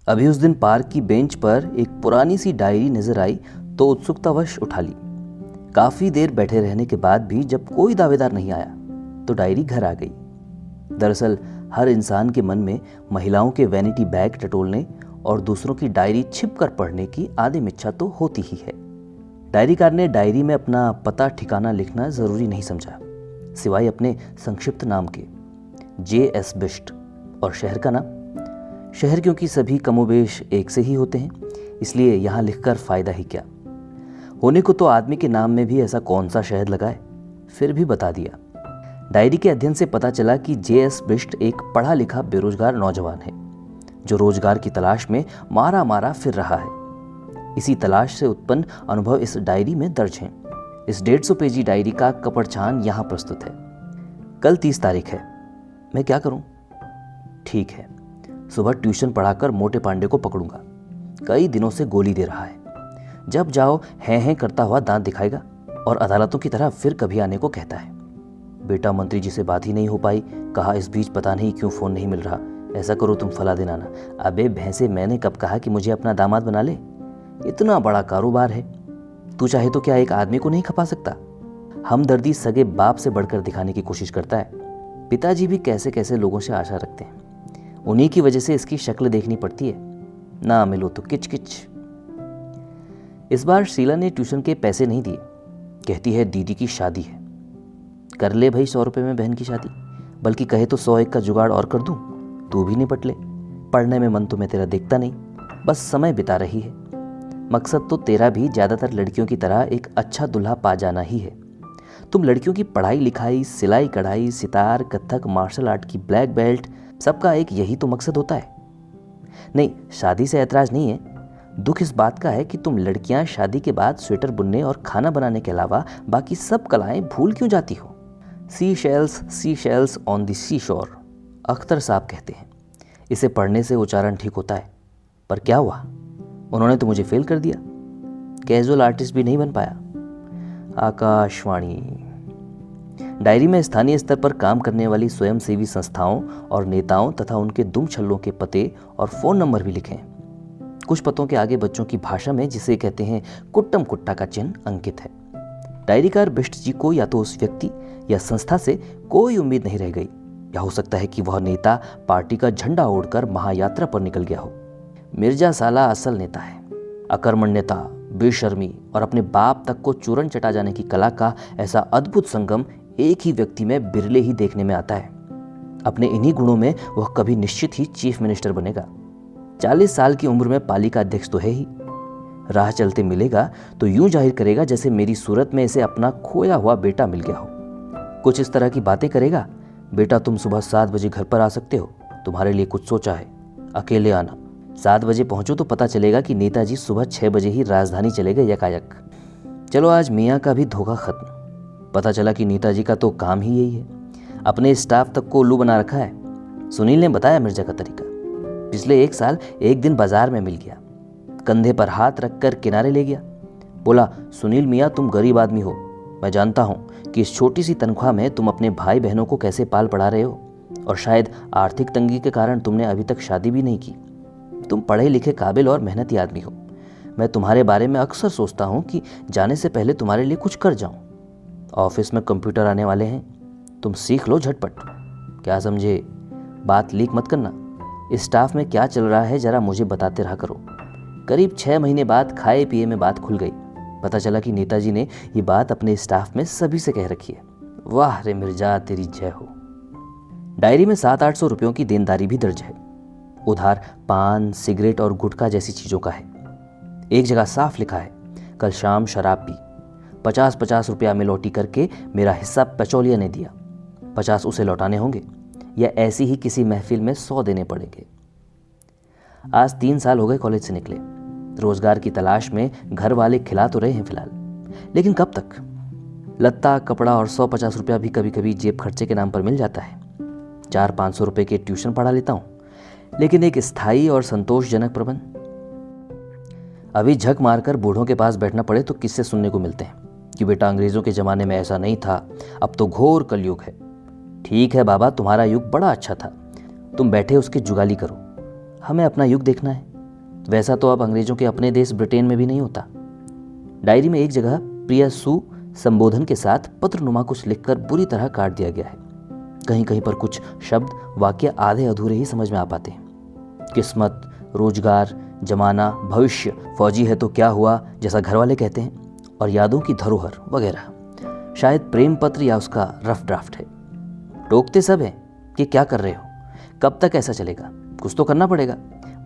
अभी उस दिन पार्क की बेंच पर एक पुरानी सी डायरी नजर आई तो उत्सुकतावश उठा ली। काफी देर बैठे रहने के बाद भी जब कोई दावेदार नहीं आया तो डायरी घर आ गई। दरअसल हर इंसान के मन में महिलाओं के वैनिटी बैग टटोलने और दूसरों की डायरी छिप कर पढ़ने की आदिम इच्छा तो होती ही है। डायरीकार ने डायरी में अपना पता ठिकाना लिखना जरूरी नहीं समझा, सिवाय अपने संक्षिप्त नाम के J.S. बिष्ट और शहर का नाम। शहर क्योंकि सभी कमोबेश एक से ही होते हैं, इसलिए यहां लिखकर फायदा ही क्या। होने को तो आदमी के नाम में भी ऐसा कौन सा शहर लगाए, फिर भी बता दिया। डायरी के अध्ययन से पता चला कि J.S. बिष्ट एक पढ़ा लिखा बेरोजगार नौजवान है जो रोजगार की तलाश में मारा मारा फिर रहा है। इसी तलाश से उत्पन्न अनुभव इस डायरी में दर्ज हैं। इस 150 पेजी डायरी का कपड़छान यहां प्रस्तुत है। कल 30 तारीख है। मैं क्या करूं? ठीक है, सुबह ट्यूशन पढ़ाकर मोटे पांडे को पकड़ूंगा। कई दिनों से गोली दे रहा है। जब जाओ हैं करता हुआ दांत दिखाएगा और अदालतों की तरह फिर कभी आने को कहता है। बेटा मंत्री जी से बात ही नहीं हो पाई, कहा इस बीच पता नहीं क्यों फोन नहीं मिल रहा, ऐसा करो तुम फला देना ना। अबे भैंसे, मैंने कब कहा कि मुझे अपना दामाद बना ले? इतना बड़ा कारोबार है, तू चाहे तो क्या एक आदमी को नहीं खपा सकता? हमदर्दी सगे बाप से बढ़कर दिखाने की कोशिश करता है। पिताजी भी कैसे कैसे लोगों से आशा रखते हैं, उन्हीं की वजह से इसकी शक्ल देखनी पड़ती है। ना मिलो तो किच किच। इस बार शीला ने ट्यूशन के पैसे नहीं दिए, कहती है दीदी की शादी है। कर ले भाई 100 रुपए में बहन की शादी, बल्कि कहे तो 101 का जुगाड़ और कर दूं, तू भी निपट ले। पढ़ने में मन तो मैं तेरा देखता नहीं, बस समय बिता रही है। मकसद तो तेरा भी ज्यादातर लड़कियों की तरह एक अच्छा दूल्हा पा जाना ही है। तुम लड़कियों की पढ़ाई लिखाई, सिलाई कढ़ाई, सितार, कथक, मार्शल आर्ट की ब्लैक बेल्ट, सबका एक यही तो मकसद होता है। नहीं, शादी से ऐतराज नहीं है, दुख इस बात का है कि तुम लड़कियां शादी के बाद स्वेटर बुनने और खाना बनाने के अलावा बाकी सब कलाएं भूल क्यों जाती हो। सी शेल्स ऑन द सी शोर, अख्तर साहब कहते हैं। इसे पढ़ने से उच्चारण ठीक होता है। पर क्या हुआ, उन्होंने तो मुझे फेल कर दिया। कैजुअल आर्टिस्ट भी नहीं बन पाया। आकाशवाणी। डायरी में स्थानीय स्तर पर काम करने वाली स्वयंसेवी संस्थाओं और नेताओं तथा उनके दुम छल्लों के पते और फोन नंबर भी लिखे हैं। कुछ पतों के आगे बच्चों की भाषा में, जिसे कहते हैं कुट्टम कुट्टा का चिन्ह अंकित है। डायरीकार बिष्ट जी को या तो उस व्यक्ति या संस्था से कोई उम्मीद नहीं रह गई, या हो सकता है कि वह नेता पार्टी का झंडा ओढ़कर महायात्रा पर निकल गया हो। मिर्जा साला असल नेता है। अकर्मण्यता, बेशर्मी और अपने बाप तक को चूरन चटा जाने की कला का ऐसा अद्भुत संगम एक ही व्यक्ति में बिरले ही देखने में आता है। अपने इन्हीं गुणों में वह कभी निश्चित ही चीफ मिनिस्टर बनेगा। 40 साल की उम्र में पालिका अध्यक्ष तो है ही। राह चलते मिलेगा तो यूं जाहिर करेगा जैसे मेरी सूरत में इसे अपना खोया हुआ बेटा मिल गया हो। कुछ इस तरह की बातें करेगा, बेटा तुम सुबह 7 बजे घर पर आ सकते हो, तुम्हारे लिए कुछ सोचा है, अकेले आना। 7 बजे पहुंचो तो पता चलेगा कि नेताजी सुबह 6 बजे ही राजधानी चले गए यकायक। चलो आज मियाँ का भी धोखा खत्म। पता चला कि नेताजी का तो काम ही यही है, अपने स्टाफ तक को उल्लू बना रखा है। सुनील ने बताया मिर्जा का तरीका। पिछले 1 साल एक दिन बाजार में मिल गया, कंधे पर हाथ रखकर किनारे ले गया। बोला, सुनील मियाँ तुम गरीब आदमी हो, मैं जानता हूँ कि इस छोटी सी तनख्वाह में तुम अपने भाई बहनों को कैसे पाल पढ़ा रहे हो, और शायद आर्थिक तंगी के कारण तुमने अभी तक शादी भी नहीं की। तुम पढ़े लिखे, काबिल और मेहनती आदमी हो। मैं तुम्हारे बारे में अक्सर सोचता हूँ कि जाने से पहले तुम्हारे लिए कुछ कर जाऊँ। ऑफिस में कंप्यूटर आने वाले हैं, तुम सीख लो झटपट। क्या समझे? बात लीक मत करना। इस स्टाफ में क्या चल रहा है जरा मुझे बताते रहा करो। करीब 6 महीने बाद खाए पिए में बात खुल गई। पता चला कि नेताजी ने ये बात अपने स्टाफ में सभी से कह रखी है। वाह रे मिर्जा, तेरी जय हो। डायरी में 700-800 रुपयों की देनदारी भी दर्ज है। उधार पान, सिगरेट और गुटखा जैसी चीजों का है। एक जगह साफ लिखा है, कल शाम शराब पी, 50-50 रुपया में लौटी करके मेरा हिस्सा पचौलिया ने दिया, 50 उसे लौटाने होंगे, या ऐसी ही किसी महफिल में 100 देने पड़ेंगे। आज 3 साल हो गए कॉलेज से निकले। रोजगार की तलाश में घर वाले खिला तो रहे हैं फिलहाल, लेकिन कब तक? लत्ता कपड़ा और 100-50 रुपया भी कभी कभी जेब खर्चे के नाम पर मिल जाता है। 400-500 रुपए के ट्यूशन पढ़ा लेता हूं, लेकिन एक स्थायी और संतोषजनक प्रबंध। अभी झक मारकर बूढ़ों के पास बैठना पड़े तो किस्से सुनने को मिलते हैं कि बेटा अंग्रेजों के जमाने में ऐसा नहीं था, अब तो घोर कलयुग है। ठीक है बाबा, तुम्हारा युग बड़ा अच्छा था, तुम बैठे उसकी जुगाली करो, हमें अपना युग देखना है। वैसा तो अब अंग्रेजों के अपने देश ब्रिटेन में भी नहीं होता। डायरी में एक जगह प्रिया सु संबोधन के साथ पत्रनुमा कुछ लिखकर बुरी तरह काट दिया गया है। कहीं कहीं पर कुछ शब्द वाक्य आधे अधूरे ही समझ में आ पाते हैं। किस्मत, रोजगार, जमाना, भविष्य, फौजी है तो क्या हुआ जैसा घर वाले कहते हैं, और यादों की धरोहर वगैरह। शायद प्रेम पत्र या उसका रफ ड्राफ्ट है। टोकते सब हैं कि क्या कर रहे हो, कब तक ऐसा चलेगा, कुछ तो करना पड़ेगा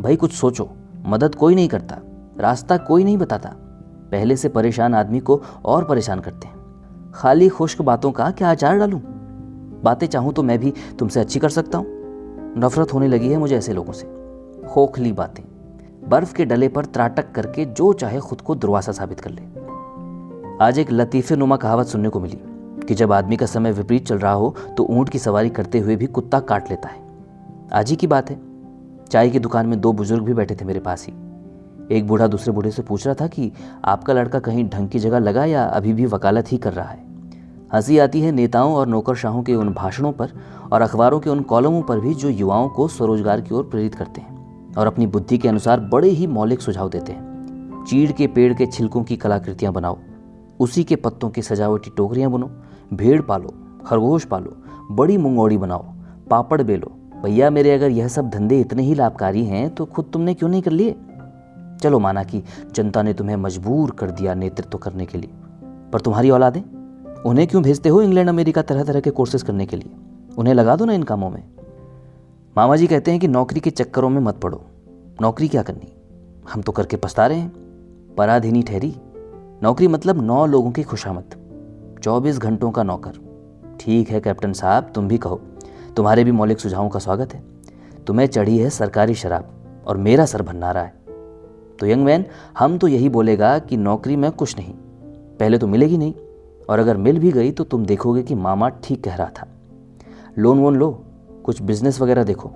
भाई, कुछ सोचो। मदद कोई नहीं करता, रास्ता कोई नहीं बताता, पहले से परेशान आदमी को और परेशान करते हैं। खाली खुश्क बातों का क्या अचार डालूं? बातें चाहूं तो मैं भी तुमसे अच्छी कर सकता हूं। नफरत होने लगी है मुझे ऐसे लोगों से। खोखली बातें, बर्फ के डले पर त्राटक करके जो चाहे खुद को दुर्वासा साबित कर ले। आज एक लतीफे नुमा कहावत सुनने को मिली कि जब आदमी का समय विपरीत चल रहा हो तो ऊंट की सवारी करते हुए भी कुत्ता काट लेता है। आज ही की बात है, चाय की दुकान में दो बुजुर्ग भी बैठे थे मेरे पास ही। एक बूढ़ा दूसरे बूढ़े से पूछ रहा था कि आपका लड़का कहीं ढंग की जगह लगा या अभी भी वकालत ही कर रहा है। हंसी आती है नेताओं और नौकरशाहों के उन भाषणों पर और अखबारों के उन कॉलमों पर भी जो युवाओं को स्वरोजगार की ओर प्रेरित करते हैं और अपनी बुद्धि के अनुसार बड़े ही मौलिक सुझाव देते हैं। चीड़ के पेड़ के छिलकों की कलाकृतियां बनाओ, उसी के पत्तों की सजावटी टोकरियां बुनो, भेड़ पालो, खरगोश पालो, बड़ी मुंगौड़ी बनाओ, पापड़ बेलो। भैया मेरे, अगर यह सब धंधे इतने ही लाभकारी हैं तो खुद तुमने क्यों नहीं कर लिए? चलो माना कि जनता ने तुम्हें मजबूर कर दिया नेतृत्व करने के लिए, पर तुम्हारी औलादें, उन्हें क्यों भेजते हो इंग्लैंड अमेरिका तरह तरह के कोर्सेज करने के लिए? उन्हें लगा दो ना इन कामों में। मामा जी कहते हैं कि नौकरी के चक्करों में मत पड़ो। नौकरी क्या करनी, हम तो करके पछता रहे हैं। पराधीनी ठहरी। नौकरी मतलब 9 लोगों की खुशामद, 24 घंटों का नौकर। ठीक है कैप्टन साहब, तुम भी कहो, तुम्हारे भी मौलिक सुझावों का स्वागत है। तुम्हें चढ़ी है सरकारी शराब और मेरा सर भन्ना रहा है। तो यंग मैन, हम तो यही बोलेगा कि नौकरी में कुछ नहीं, पहले तो मिलेगी नहीं, और अगर मिल भी गई तो तुम देखोगे कि मामा ठीक कह रहा था। लोन वोन लो, कुछ बिजनेस वगैरह देखो।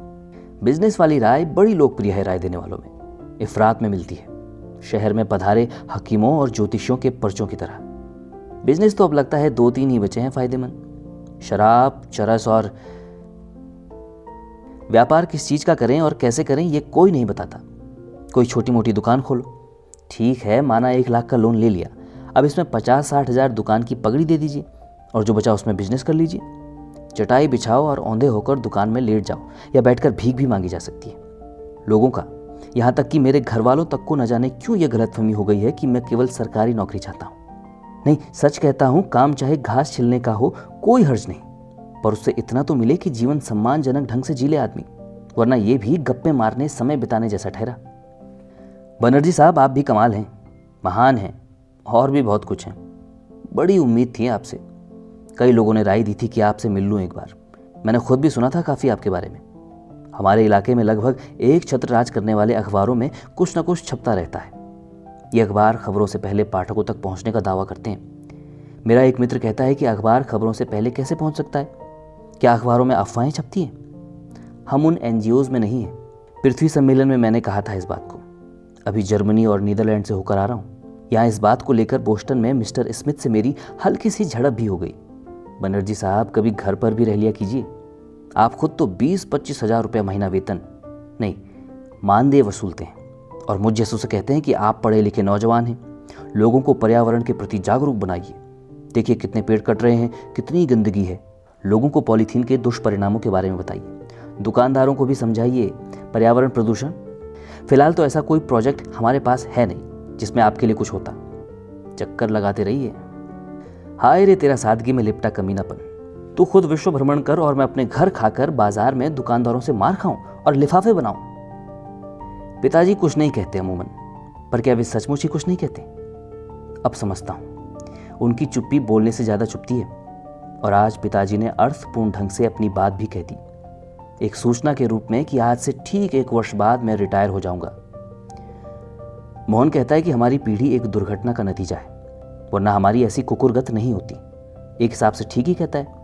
बिजनेस वाली राय बड़ी लोकप्रिय है राय देने वालों में, इफरात में मिलती है, शहर में पधारे हकीमों और ज्योतिषियों के पर्चों की तरह। बिजनेस तो अब लगता है 2-3 ही बचे हैं फायदेमंद, शराब, चरस और व्यापार। किस चीज का करें और कैसे करें ये कोई नहीं बताता। कोई छोटी मोटी दुकान खोलो, ठीक है, माना 1 लाख का लोन ले लिया, अब इसमें 50-60 हज़ार दुकान की पगड़ी दे दीजिए और जो बचा उसमें बिजनेस कर लीजिए। चटाई बिछाओ और औंधे होकर दुकान में लेट जाओ, या बैठकर भीख भी मांगी जा सकती है। लोगों का, यहाँ तक कि मेरे घर वालों तक को न जाने क्यों यह गलतफहमी हो गई है कि मैं केवल सरकारी नौकरी चाहता हूँ। नहीं, सच कहता हूँ, काम चाहे घास छिलने का हो कोई हर्ज नहीं, पर उससे इतना तो मिले कि जीवन सम्मानजनक ढंग से जी ले आदमी, वरना ये भी गप्पे मारने समय बिताने जैसा ठहरा। बनर्जी साहब, आप भी कमाल हैं, महान हैं, और भी बहुत कुछ हैं। बड़ी उम्मीद थी आपसे। कई लोगों ने राय दी थी कि आपसे मिल लूँ एक बार। मैंने खुद भी सुना था काफ़ी आपके बारे में। हमारे इलाके में लगभग एक छत्र राज करने वाले अखबारों में कुछ न कुछ छपता रहता है। ये अखबार खबरों से पहले पाठकों तक पहुंचने का दावा करते हैं। मेरा एक मित्र कहता है कि अखबार खबरों से पहले कैसे पहुंच सकता है? क्या अखबारों में अफवाहें छपती हैं? हम उन NGOs में नहीं हैं। पृथ्वी सम्मेलन में मैंने कहा था इस बात को। अभी जर्मनी और नीदरलैंड से होकर आ रहा हूँ। यहाँ इस बात को लेकर बोस्टन में मिस्टर स्मिथ से मेरी हल्की सी झड़प भी हो गई। बनर्जी साहब, कभी घर पर भी रह लिया कीजिए। आप खुद तो 20-25 हज़ार रुपये महीना वेतन नहीं, मानदेय वसूलते हैं, और मुझ जैसों से कहते हैं कि आप पढ़े लिखे नौजवान हैं, लोगों को पर्यावरण के प्रति जागरूक बनाइए। देखिए कितने पेड़ कट रहे हैं, कितनी गंदगी है। लोगों को पॉलीथीन के दुष्परिणामों के बारे में बताइए। दुकानदारों को भी समझाइए पर्यावरण प्रदूषण। फिलहाल तो ऐसा कोई प्रोजेक्ट हमारे पास है नहीं जिसमें आपके लिए कुछ होता। चक्कर लगाते रहिए। हाय रे तेरा सादगी में लिपटा कमीनापन। तू खुद विश्व भ्रमण कर और मैं अपने घर खाकर बाजार में दुकानदारों से मार खाऊं और लिफाफे बनाऊं। पिताजी कुछ नहीं कहते अमूमन, पर क्या वे सचमुच ही कुछ नहीं कहते? अब समझता हूं, उनकी चुप्पी बोलने से ज्यादा चुपती है। और आज पिताजी ने अर्थपूर्ण ढंग से अपनी बात भी कह दी, एक सूचना के रूप में कि आज से ठीक 1 वर्ष बाद मैं रिटायर हो जाऊंगा। मोहन कहता है कि हमारी पीढ़ी एक दुर्घटना का नतीजा है, वरना हमारी ऐसी कुकुरगत नहीं होती। एक हिसाब से ठीक ही कहता है।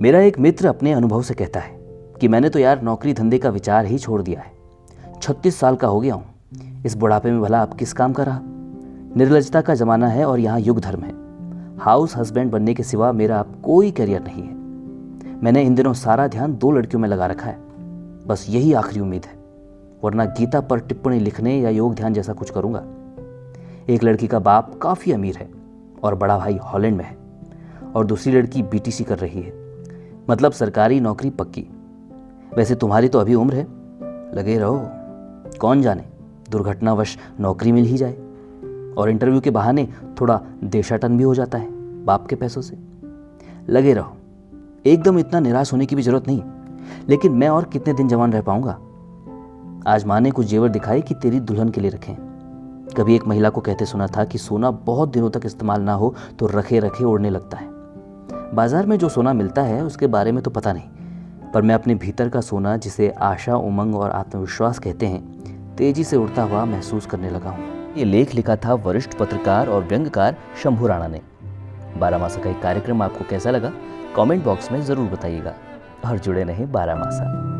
मेरा एक मित्र अपने अनुभव से कहता है कि मैंने तो यार नौकरी धंधे का विचार ही छोड़ दिया है। 36 साल का हो गया हूं। इस बुढ़ापे में भला अब किस काम का रहा? निर्लजता का जमाना है और यहाँ युग धर्म है। हाउस हस्बैंड बनने के सिवा मेरा अब कोई करियर नहीं है। मैंने इन दिनों सारा ध्यान 2 लड़कियों में लगा रखा है। बस यही आखिरी उम्मीद है। वरना गीता पर टिप्पणी लिखने या योग ध्यान जैसा कुछ करूंगा। एक लड़की का बाप काफ़ी अमीर है और बड़ा भाई हॉलैंड में है, और दूसरी लड़की बीटीसी कर रही है, मतलब सरकारी नौकरी पक्की। वैसे तुम्हारी तो अभी उम्र है, लगे रहो, कौन जाने दुर्घटनावश नौकरी मिल ही जाए और इंटरव्यू के बहाने थोड़ा देशाटन भी हो जाता है बाप के पैसों से। लगे रहो, एकदम इतना निराश होने की भी जरूरत नहीं। लेकिन मैं और कितने दिन जवान रह पाऊंगा। आज माँ ने कुछ जेवर दिखाए कि तेरी दुल्हन के लिए रखें। कभी एक महिला को कहते सुना था कि सोना बहुत दिनों तक इस्तेमाल ना हो तो रखे रखे उड़ने लगता है। बाजार में जो सोना मिलता है उसके बारे में तो पता नहीं, पर मैं अपने भीतर का सोना, जिसे आशा, उमंग और आत्मविश्वास कहते हैं, तेजी से उड़ता हुआ महसूस करने लगा हूँ। ये लेख लिखा था वरिष्ठ पत्रकार और व्यंग्यकार शंभू राणा ने। 12 मासा का एक कार्यक्रम आपको कैसा लगा कमेंट बॉक्स में ज़रूर बताइएगा और जुड़े रहें 12 मासा।